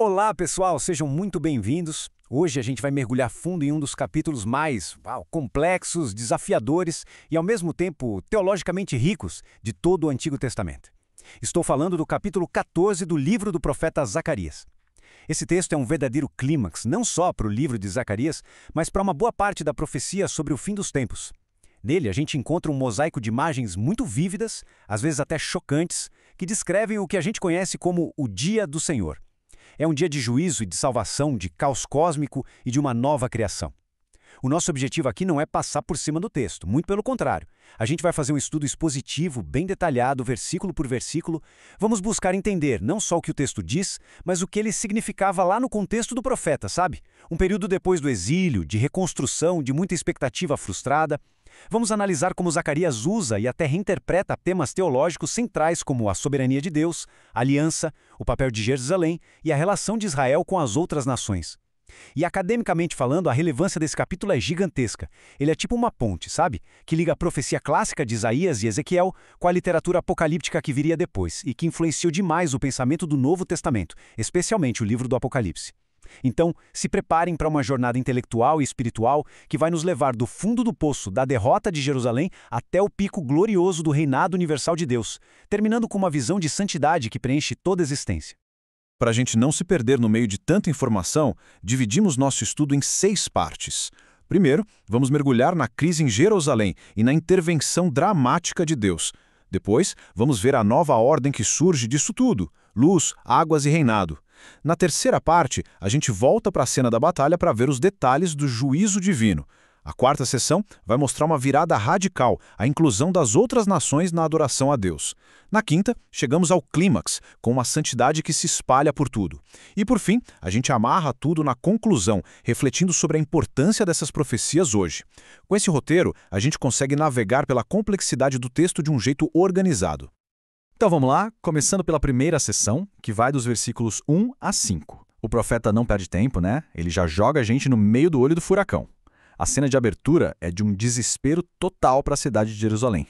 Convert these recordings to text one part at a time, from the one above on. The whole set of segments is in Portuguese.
Olá, pessoal, sejam muito bem-vindos. Hoje a gente vai mergulhar fundo em um dos capítulos mais complexos, desafiadores e, ao mesmo tempo, teologicamente ricos de todo o Antigo Testamento. Estou falando do capítulo 14 do livro do profeta Zacarias. Esse texto é um verdadeiro clímax, não só para o livro de Zacarias, mas para uma boa parte da profecia sobre o fim dos tempos. Nele, a gente encontra um mosaico de imagens muito vívidas, às vezes até chocantes, que descrevem o que a gente conhece como o Dia do Senhor. É um dia de juízo e de salvação, de caos cósmico e de uma nova criação. O nosso objetivo aqui não é passar por cima do texto, muito pelo contrário. A gente vai fazer um estudo expositivo, bem detalhado, versículo por versículo. Vamos buscar entender não só o que o texto diz, mas o que ele significava lá no contexto do profeta, sabe? Um período depois do exílio, de reconstrução, de muita expectativa frustrada. Vamos analisar como Zacarias usa e até reinterpreta temas teológicos centrais como a soberania de Deus, a aliança, o papel de Jerusalém e a relação de Israel com as outras nações. E academicamente falando, a relevância desse capítulo é gigantesca. Ele é tipo uma ponte, sabe? Que liga a profecia clássica de Isaías e Ezequiel com a literatura apocalíptica que viria depois e que influenciou demais o pensamento do Novo Testamento, especialmente o livro do Apocalipse. Então, se preparem para uma jornada intelectual e espiritual que vai nos levar do fundo do poço da derrota de Jerusalém até o pico glorioso do reinado universal de Deus, terminando com uma visão de santidade que preenche toda a existência. Para a gente não se perder no meio de tanta informação, dividimos nosso estudo em 6 partes. Primeiro, vamos mergulhar na crise em Jerusalém e na intervenção dramática de Deus. Depois, vamos ver a nova ordem que surge disso tudo: luz, águas e reinado. Na terceira parte, a gente volta para a cena da batalha para ver os detalhes do juízo divino. A quarta sessão vai mostrar uma virada radical, a inclusão das outras nações na adoração a Deus. Na quinta, chegamos ao clímax, com uma santidade que se espalha por tudo. E por fim, a gente amarra tudo na conclusão, refletindo sobre a importância dessas profecias hoje. Com esse roteiro, a gente consegue navegar pela complexidade do texto de um jeito organizado. Então vamos lá, começando pela primeira sessão, que vai dos versículos 1 a 5. O profeta não perde tempo, né? Ele já joga a gente no meio do olho do furacão. A cena de abertura é de um desespero total para a cidade de Jerusalém.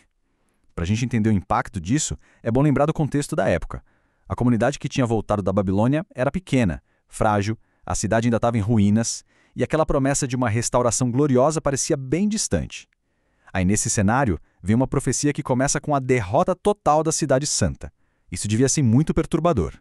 Para a gente entender o impacto disso, é bom lembrar do contexto da época. A comunidade que tinha voltado da Babilônia era pequena, frágil, a cidade ainda estava em ruínas, e aquela promessa de uma restauração gloriosa parecia bem distante. Aí nesse cenário, vem uma profecia que começa com a derrota total da cidade santa. Isso devia ser muito perturbador.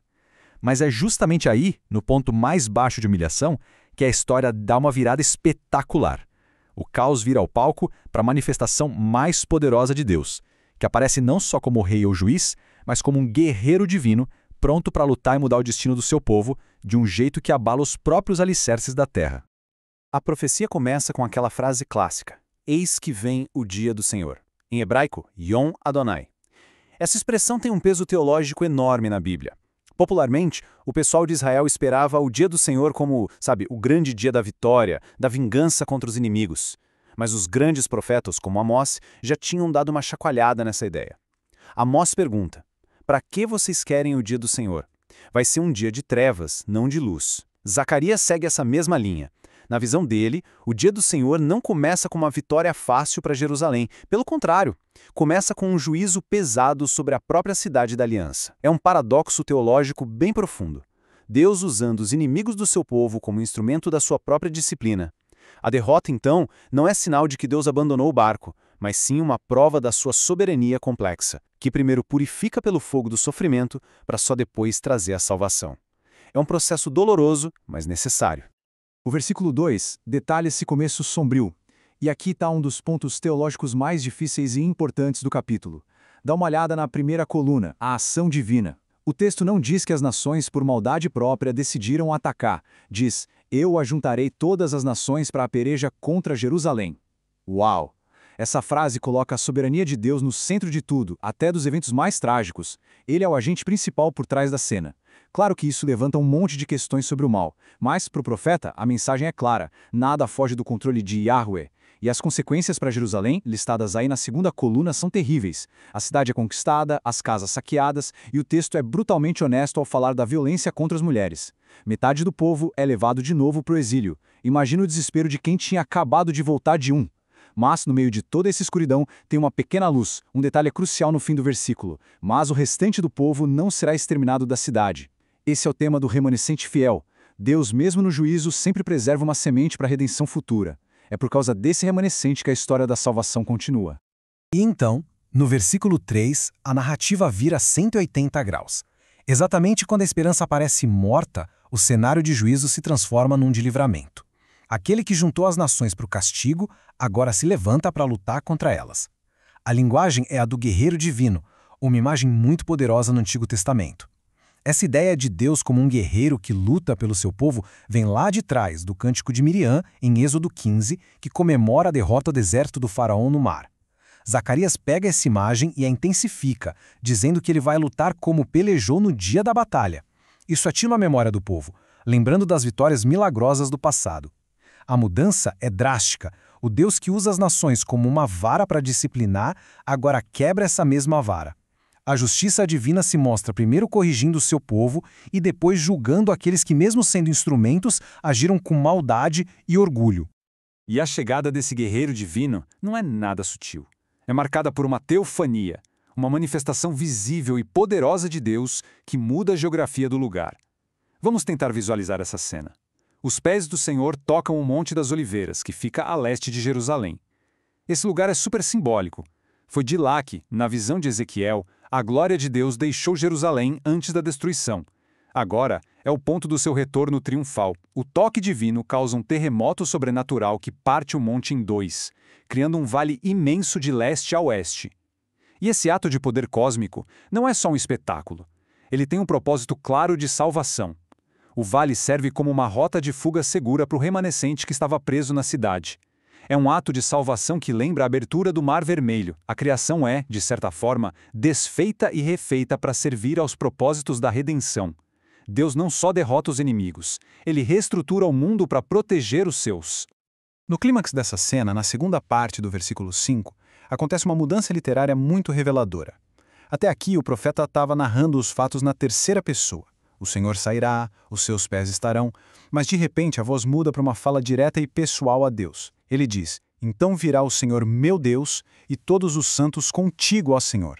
Mas é justamente aí, no ponto mais baixo de humilhação, que a história dá uma virada espetacular. O caos vira o palco para a manifestação mais poderosa de Deus, que aparece não só como rei ou juiz, mas como um guerreiro divino, pronto para lutar e mudar o destino do seu povo de um jeito que abala os próprios alicerces da terra. A profecia começa com aquela frase clássica: "Eis que vem o dia do Senhor". Em hebraico, Yom Adonai. Essa expressão tem um peso teológico enorme na Bíblia. Popularmente, o pessoal de Israel esperava o dia do Senhor como, o grande dia da vitória, da vingança contra os inimigos. Mas os grandes profetas, como Amós, já tinham dado uma chacoalhada nessa ideia. Amós pergunta: "Para que vocês querem o dia do Senhor? Vai ser um dia de trevas, não de luz". Zacarias segue essa mesma linha. Na visão dele, o dia do Senhor não começa com uma vitória fácil para Jerusalém. Pelo contrário, começa com um juízo pesado sobre a própria cidade da aliança. É um paradoxo teológico bem profundo. Deus usando os inimigos do seu povo como instrumento da sua própria disciplina. A derrota, então, não é sinal de que Deus abandonou o barco, mas sim uma prova da sua soberania complexa, que primeiro purifica pelo fogo do sofrimento para só depois trazer a salvação. É um processo doloroso, mas necessário. O versículo 2 detalha esse começo sombrio. E aqui está um dos pontos teológicos mais difíceis e importantes do capítulo. Dá uma olhada na primeira coluna, a ação divina. O texto não diz que as nações, por maldade própria, decidiram atacar. Diz: "Eu ajuntarei todas as nações para a peleja contra Jerusalém". Uau! Essa frase coloca a soberania de Deus no centro de tudo, até dos eventos mais trágicos. Ele é o agente principal por trás da cena. Claro que isso levanta um monte de questões sobre o mal, mas, para o profeta, a mensagem é clara: nada foge do controle de Yahweh. E as consequências para Jerusalém, listadas aí na segunda coluna, são terríveis. A cidade é conquistada, as casas saqueadas, e o texto é brutalmente honesto ao falar da violência contra as mulheres. Metade do povo é levado de novo para o exílio. Imagina o desespero de quem tinha acabado de voltar de um. Mas, no meio de toda essa escuridão, tem uma pequena luz, um detalhe crucial no fim do versículo. Mas o restante do povo não será exterminado da cidade. Esse é o tema do remanescente fiel. Deus, mesmo no juízo, sempre preserva uma semente para a redenção futura. É por causa desse remanescente que a história da salvação continua. E então, no versículo 3, a narrativa vira 180 graus. Exatamente quando a esperança parece morta, o cenário de juízo se transforma num de livramento. Aquele que juntou as nações para o castigo, agora se levanta para lutar contra elas. A linguagem é a do guerreiro divino, uma imagem muito poderosa no Antigo Testamento. Essa ideia de Deus como um guerreiro que luta pelo seu povo vem lá de trás do Cântico de Miriam, em Êxodo 15, que comemora a derrota do exército do faraó no mar. Zacarias pega essa imagem e a intensifica, dizendo que ele vai lutar como pelejou no dia da batalha. Isso atila a memória do povo, lembrando das vitórias milagrosas do passado. A mudança é drástica. O Deus que usa as nações como uma vara para disciplinar, agora quebra essa mesma vara. A justiça divina se mostra primeiro corrigindo o seu povo e depois julgando aqueles que, mesmo sendo instrumentos, agiram com maldade e orgulho. E a chegada desse guerreiro divino não é nada sutil. É marcada por uma teofania, uma manifestação visível e poderosa de Deus que muda a geografia do lugar. Vamos tentar visualizar essa cena. Os pés do Senhor tocam o Monte das Oliveiras, que fica a leste de Jerusalém. Esse lugar é super simbólico. Foi de lá que, na visão de Ezequiel, a glória de Deus deixou Jerusalém antes da destruição. Agora é o ponto do seu retorno triunfal. O toque divino causa um terremoto sobrenatural que parte o monte em dois, criando um vale imenso de leste a oeste. E esse ato de poder cósmico não é só um espetáculo. Ele tem um propósito claro de salvação. O vale serve como uma rota de fuga segura para o remanescente que estava preso na cidade. É um ato de salvação que lembra a abertura do Mar Vermelho. A criação é, de certa forma, desfeita e refeita para servir aos propósitos da redenção. Deus não só derrota os inimigos, ele reestrutura o mundo para proteger os seus. No clímax dessa cena, na segunda parte do versículo 5, acontece uma mudança literária muito reveladora. Até aqui, o profeta estava narrando os fatos na terceira pessoa. O Senhor sairá, os seus pés estarão, mas de repente a voz muda para uma fala direta e pessoal a Deus. Ele diz: então virá o Senhor meu Deus e todos os santos contigo, ó Senhor.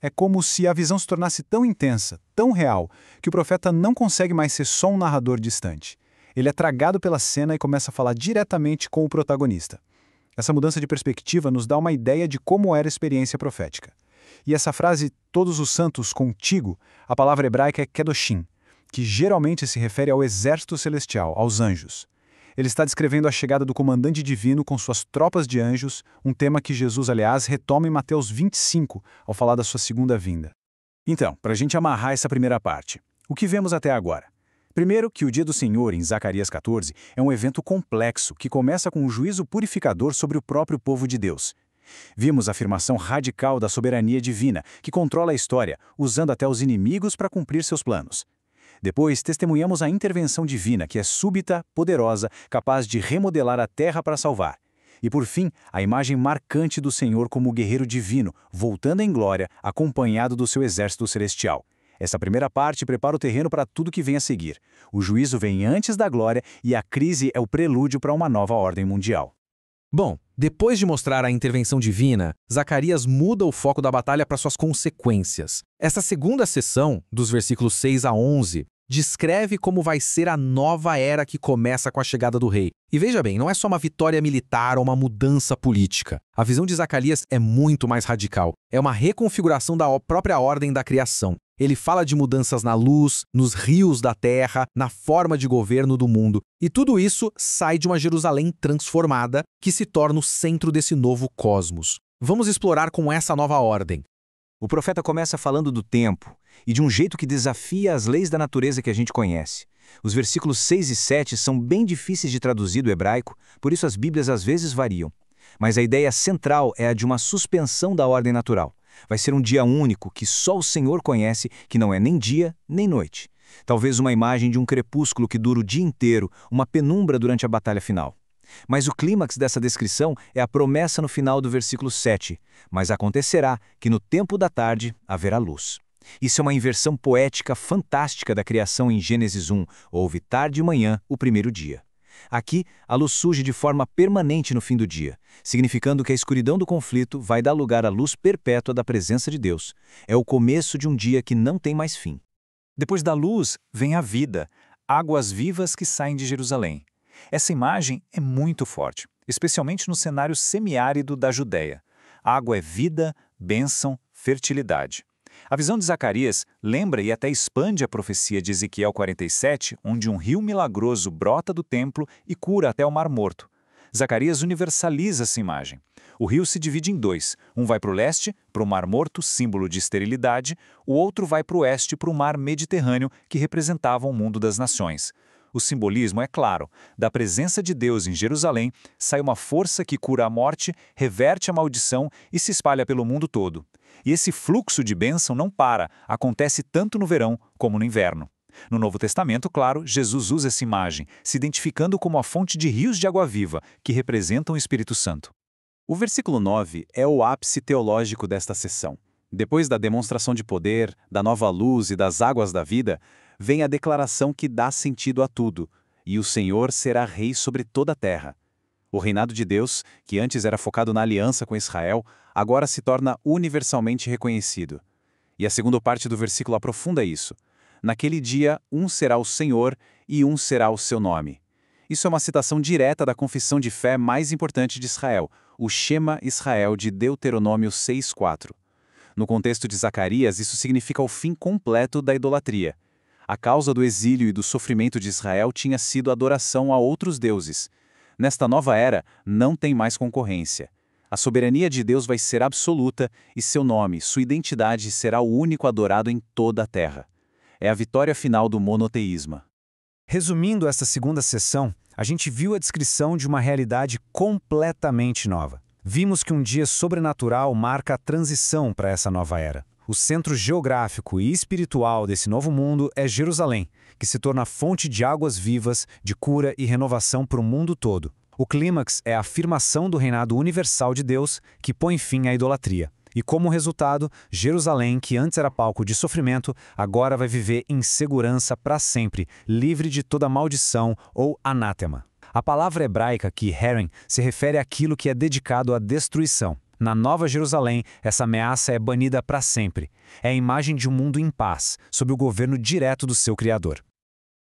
É como se a visão se tornasse tão intensa, tão real, que o profeta não consegue mais ser só um narrador distante. Ele é tragado pela cena e começa a falar diretamente com o protagonista. Essa mudança de perspectiva nos dá uma ideia de como era a experiência profética. E essa frase, todos os santos contigo, a palavra hebraica é kedoshim, que geralmente se refere ao exército celestial, aos anjos. Ele está descrevendo a chegada do comandante divino com suas tropas de anjos, um tema que Jesus, aliás, retoma em Mateus 25, ao falar da sua segunda vinda. Então, para a gente amarrar essa primeira parte, o que vemos até agora? Primeiro, que o dia do Senhor, em Zacarias 14, é um evento complexo que começa com um juízo purificador sobre o próprio povo de Deus. Vimos a afirmação radical da soberania divina, que controla a história, usando até os inimigos para cumprir seus planos. Depois, testemunhamos a intervenção divina, que é súbita, poderosa, capaz de remodelar a terra para salvar. E por fim, a imagem marcante do Senhor como guerreiro divino, voltando em glória, acompanhado do seu exército celestial. Essa primeira parte prepara o terreno para tudo que vem a seguir. O juízo vem antes da glória e a crise é o prelúdio para uma nova ordem mundial. Bom, depois de mostrar a intervenção divina, Zacarias muda o foco da batalha para suas consequências. Essa segunda seção, dos versículos 6 a 11, descreve como vai ser a nova era que começa com a chegada do rei. E veja bem, não é só uma vitória militar ou uma mudança política. A visão de Zacarias é muito mais radical. É uma reconfiguração da própria ordem da criação. Ele fala de mudanças na luz, nos rios da terra, na forma de governo do mundo. E tudo isso sai de uma Jerusalém transformada que se torna o centro desse novo cosmos. Vamos explorar com essa nova ordem. O profeta começa falando do tempo, e de um jeito que desafia as leis da natureza que a gente conhece. Os versículos 6 e 7 são bem difíceis de traduzir do hebraico, por isso as Bíblias às vezes variam. Mas a ideia central é a de uma suspensão da ordem natural. Vai ser um dia único que só o Senhor conhece, que não é nem dia nem noite. Talvez uma imagem de um crepúsculo que dura o dia inteiro, uma penumbra durante a batalha final. Mas o clímax dessa descrição é a promessa no final do versículo 7. Mas acontecerá que no tempo da tarde haverá luz. Isso é uma inversão poética fantástica da criação em Gênesis 1. Houve tarde e manhã, o primeiro dia. Aqui, a luz surge de forma permanente no fim do dia, significando que a escuridão do conflito vai dar lugar à luz perpétua da presença de Deus. É o começo de um dia que não tem mais fim. Depois da luz vem a vida, águas vivas que saem de Jerusalém. Essa imagem é muito forte, especialmente no cenário semiárido da Judéia. Água é vida, bênção, fertilidade. A visão de Zacarias lembra e até expande a profecia de Ezequiel 47, onde um rio milagroso brota do templo e cura até o Mar Morto. Zacarias universaliza essa imagem. O rio se divide em dois. Um vai para o leste, para o Mar Morto, símbolo de esterilidade. O outro vai para o oeste, para o Mar Mediterrâneo, que representava o mundo das nações. O simbolismo é claro. Da presença de Deus em Jerusalém, sai uma força que cura a morte, reverte a maldição e se espalha pelo mundo todo. E esse fluxo de bênção não para, acontece tanto no verão como no inverno. No Novo Testamento, claro, Jesus usa essa imagem, se identificando como a fonte de rios de água viva, que representam o Espírito Santo. O versículo 9 é o ápice teológico desta sessão. Depois da demonstração de poder, da nova luz e das águas da vida, vem a declaração que dá sentido a tudo, e o Senhor será rei sobre toda a terra. O reinado de Deus, que antes era focado na aliança com Israel, agora se torna universalmente reconhecido. E a segunda parte do versículo aprofunda isso. Naquele dia, um será o Senhor e um será o seu nome. Isso é uma citação direta da confissão de fé mais importante de Israel, o Shema Israel de Deuteronômio 6:4. No contexto de Zacarias, isso significa o fim completo da idolatria. A causa do exílio e do sofrimento de Israel tinha sido a adoração a outros deuses. Nesta nova era, não tem mais concorrência. A soberania de Deus vai ser absoluta e seu nome, sua identidade será o único adorado em toda a terra. É a vitória final do monoteísmo. Resumindo esta segunda sessão, a gente viu a descrição de uma realidade completamente nova. Vimos que um dia sobrenatural marca a transição para essa nova era. O centro geográfico e espiritual desse novo mundo é Jerusalém, que se torna fonte de águas vivas, de cura e renovação para o mundo todo. O clímax é a afirmação do reinado universal de Deus, que põe fim à idolatria. E como resultado, Jerusalém, que antes era palco de sofrimento, agora vai viver em segurança para sempre, livre de toda maldição ou anátema. A palavra hebraica aqui, herem, se refere àquilo que é dedicado à destruição. Na Nova Jerusalém, essa ameaça é banida para sempre. É a imagem de um mundo em paz, sob o governo direto do seu Criador.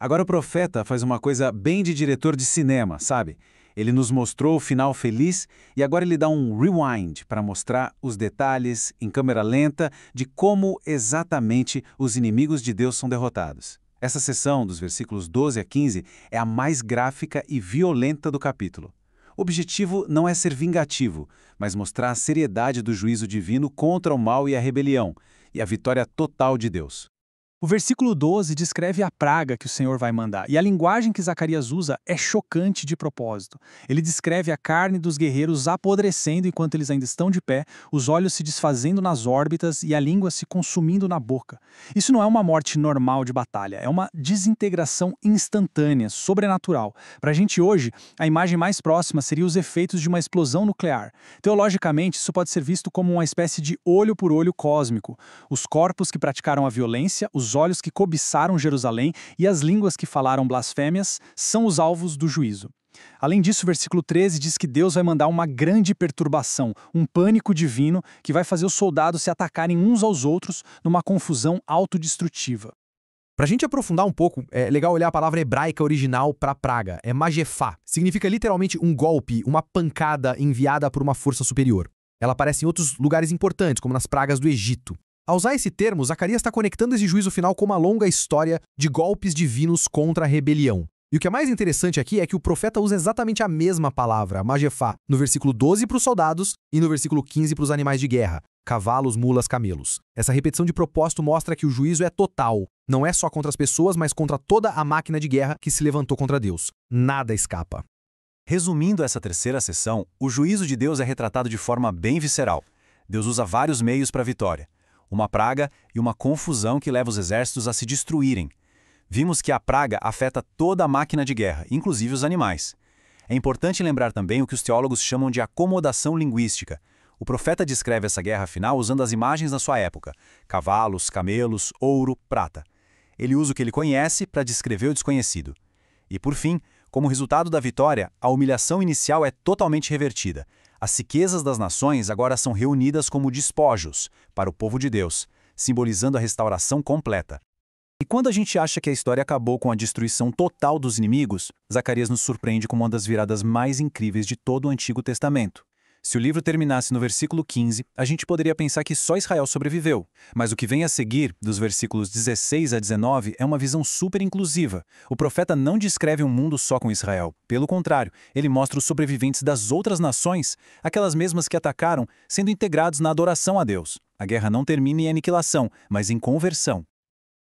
Agora o profeta faz uma coisa bem de diretor de cinema, sabe? Ele nos mostrou o final feliz e agora ele dá um rewind para mostrar os detalhes, em câmera lenta, de como exatamente os inimigos de Deus são derrotados. Essa seção, dos versículos 12 a 15, é a mais gráfica e violenta do capítulo. O objetivo não é ser vingativo, mas mostrar a seriedade do juízo divino contra o mal e a rebelião, e a vitória total de Deus. O versículo 12 descreve a praga que o Senhor vai mandar, e a linguagem que Zacarias usa é chocante de propósito. Ele descreve a carne dos guerreiros apodrecendo enquanto eles ainda estão de pé, os olhos se desfazendo nas órbitas e a língua se consumindo na boca. Isso não é uma morte normal de batalha, é uma desintegração instantânea, sobrenatural. Para a gente hoje, a imagem mais próxima seria os efeitos de uma explosão nuclear. Teologicamente, isso pode ser visto como uma espécie de olho por olho cósmico. Os corpos que praticaram a violência, os olhos que cobiçaram Jerusalém e as línguas que falaram blasfêmias são os alvos do juízo. Além disso, o versículo 13 diz que Deus vai mandar uma grande perturbação, um pânico divino que vai fazer os soldados se atacarem uns aos outros numa confusão autodestrutiva. Para a gente aprofundar um pouco, é legal olhar a palavra hebraica original para praga. É magefá. Significa literalmente um golpe, uma pancada enviada por uma força superior. Ela aparece em outros lugares importantes, como nas pragas do Egito. Ao usar esse termo, Zacarias está conectando esse juízo final com uma longa história de golpes divinos contra a rebelião. E o que é mais interessante aqui é que o profeta usa exatamente a mesma palavra, magefá, no versículo 12 para os soldados e no versículo 15 para os animais de guerra, cavalos, mulas, camelos. Essa repetição de propósito mostra que o juízo é total. Não é só contra as pessoas, mas contra toda a máquina de guerra que se levantou contra Deus. Nada escapa. Resumindo essa terceira sessão, o juízo de Deus é retratado de forma bem visceral. Deus usa vários meios para a vitória. Uma praga e uma confusão que leva os exércitos a se destruírem. Vimos que a praga afeta toda a máquina de guerra, inclusive os animais. É importante lembrar também o que os teólogos chamam de acomodação linguística. O profeta descreve essa guerra final usando as imagens da sua época: cavalos, camelos, ouro, prata. Ele usa o que ele conhece para descrever o desconhecido. E por fim, como resultado da vitória, a humilhação inicial é totalmente revertida. As riquezas das nações agora são reunidas como despojos para o povo de Deus, simbolizando a restauração completa. E quando a gente acha que a história acabou com a destruição total dos inimigos, Zacarias nos surpreende com uma das viradas mais incríveis de todo o Antigo Testamento. Se o livro terminasse no versículo 15, a gente poderia pensar que só Israel sobreviveu. Mas o que vem a seguir, dos versículos 16 a 19, é uma visão super inclusiva. O profeta não descreve um mundo só com Israel. Pelo contrário, ele mostra os sobreviventes das outras nações, aquelas mesmas que atacaram, sendo integrados na adoração a Deus. A guerra não termina em aniquilação, mas em conversão.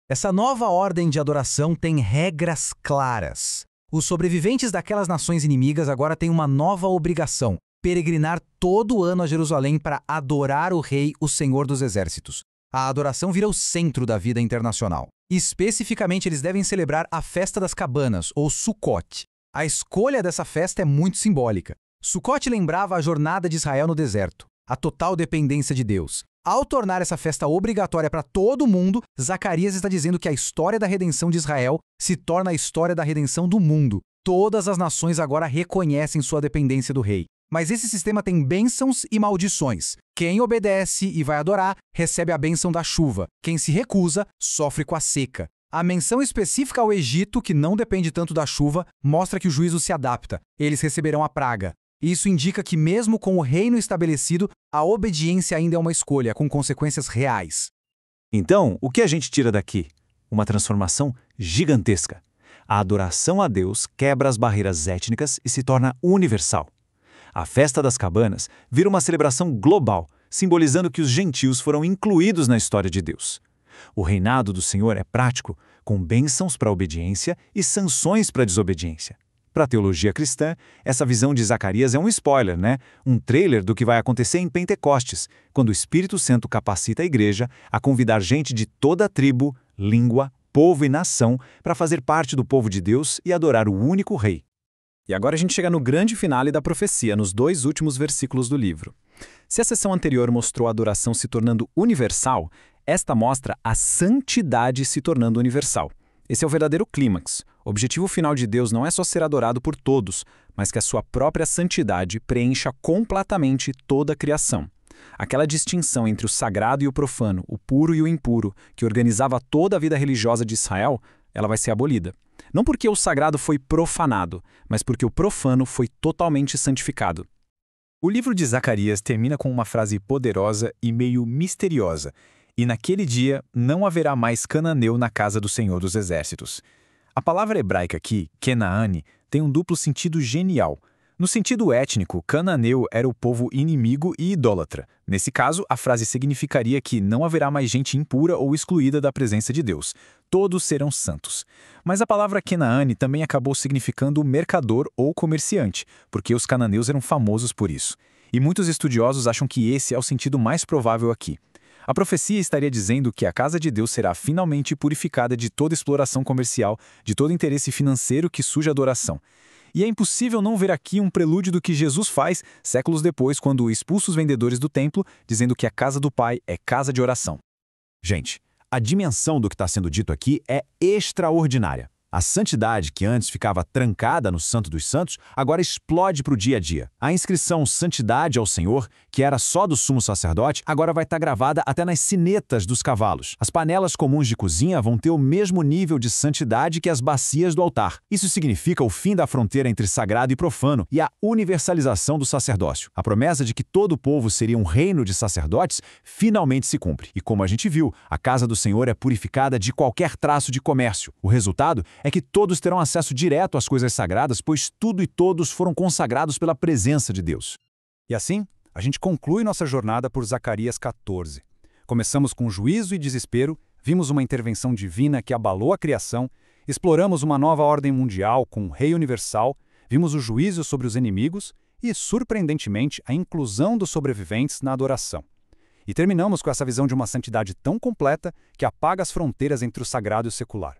Essa nova ordem de adoração tem regras claras. Os sobreviventes daquelas nações inimigas agora têm uma nova obrigação: peregrinar todo ano a Jerusalém para adorar o Rei, o Senhor dos Exércitos. A adoração vira o centro da vida internacional. Especificamente, eles devem celebrar a Festa das Cabanas, ou Sukkot. A escolha dessa festa é muito simbólica. Sukkot lembrava a jornada de Israel no deserto, a total dependência de Deus. Ao tornar essa festa obrigatória para todo mundo, Zacarias está dizendo que a história da redenção de Israel se torna a história da redenção do mundo. Todas as nações agora reconhecem sua dependência do rei. Mas esse sistema tem bênçãos e maldições. Quem obedece e vai adorar, recebe a bênção da chuva. Quem se recusa, sofre com a seca. A menção específica ao Egito, que não depende tanto da chuva, mostra que o juízo se adapta. Eles receberão a praga. Isso indica que, mesmo com o reino estabelecido, a obediência ainda é uma escolha, com consequências reais. Então, o que a gente tira daqui? Uma transformação gigantesca. A adoração a Deus quebra as barreiras étnicas e se torna universal. A Festa das Cabanas vira uma celebração global, simbolizando que os gentios foram incluídos na história de Deus. O reinado do Senhor é prático, com bênçãos para a obediência e sanções para a desobediência. Para a teologia cristã, essa visão de Zacarias é um spoiler, né? Um trailer do que vai acontecer em Pentecostes, quando o Espírito Santo capacita a igreja a convidar gente de toda a tribo, língua, povo e nação para fazer parte do povo de Deus e adorar o único Rei. E agora a gente chega no grande finale da profecia, nos 2 últimos versículos do livro. Se a sessão anterior mostrou a adoração se tornando universal, esta mostra a santidade se tornando universal. Esse é o verdadeiro clímax. O objetivo final de Deus não é só ser adorado por todos, mas que a sua própria santidade preencha completamente toda a criação. Aquela distinção entre o sagrado e o profano, o puro e o impuro, que organizava toda a vida religiosa de Israel, ela vai ser abolida. Não porque o sagrado foi profanado, mas porque o profano foi totalmente santificado. O livro de Zacarias termina com uma frase poderosa e meio misteriosa: "E naquele dia não haverá mais cananeu na casa do Senhor dos Exércitos." A palavra hebraica aqui, Kenaane, tem um duplo sentido genial. No sentido étnico, cananeu era o povo inimigo e idólatra. Nesse caso, a frase significaria que não haverá mais gente impura ou excluída da presença de Deus. Todos serão santos. Mas a palavra Kenaane também acabou significando mercador ou comerciante, porque os cananeus eram famosos por isso. E muitos estudiosos acham que esse é o sentido mais provável aqui. A profecia estaria dizendo que a casa de Deus será finalmente purificada de toda exploração comercial, de todo interesse financeiro que suja a adoração. E é impossível não ver aqui um prelúdio do que Jesus faz séculos depois, quando expulsa os vendedores do templo, dizendo que a casa do Pai é casa de oração. Gente, a dimensão do que está sendo dito aqui é extraordinária. A santidade, que antes ficava trancada no Santo dos Santos, agora explode para o dia a dia. A inscrição Santidade ao Senhor, que era só do sumo sacerdote, agora vai estar gravada até nas sinetas dos cavalos. As panelas comuns de cozinha vão ter o mesmo nível de santidade que as bacias do altar. Isso significa o fim da fronteira entre sagrado e profano e a universalização do sacerdócio. A promessa de que todo o povo seria um reino de sacerdotes finalmente se cumpre. E como a gente viu, a casa do Senhor é purificada de qualquer traço de comércio. O resultado é que todos terão acesso direto às coisas sagradas, pois tudo e todos foram consagrados pela presença de Deus. E assim, a gente conclui nossa jornada por Zacarias 14. Começamos com juízo e desespero, vimos uma intervenção divina que abalou a criação, exploramos uma nova ordem mundial com um rei universal, vimos o juízo sobre os inimigos e, surpreendentemente, a inclusão dos sobreviventes na adoração. E terminamos com essa visão de uma santidade tão completa que apaga as fronteiras entre o sagrado e o secular.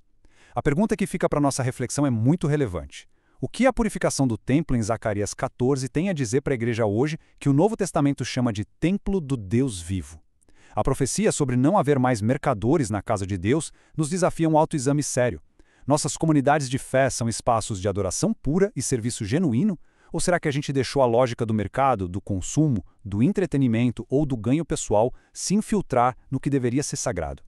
A pergunta que fica para nossa reflexão é muito relevante. O que a purificação do templo em Zacarias 14 tem a dizer para a igreja hoje que o Novo Testamento chama de Templo do Deus Vivo? A profecia sobre não haver mais mercadores na casa de Deus nos desafia um autoexame sério. Nossas comunidades de fé são espaços de adoração pura e serviço genuíno? Ou será que a gente deixou a lógica do mercado, do consumo, do entretenimento ou do ganho pessoal se infiltrar no que deveria ser sagrado?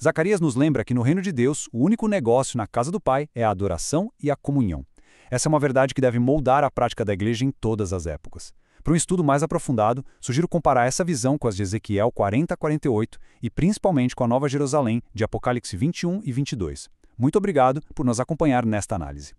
Zacarias nos lembra que no reino de Deus, o único negócio na casa do Pai é a adoração e a comunhão. Essa é uma verdade que deve moldar a prática da igreja em todas as épocas. Para um estudo mais aprofundado, sugiro comparar essa visão com as de Ezequiel 40 a 48 e principalmente com a Nova Jerusalém de Apocalipse 21 e 22. Muito obrigado por nos acompanhar nesta análise.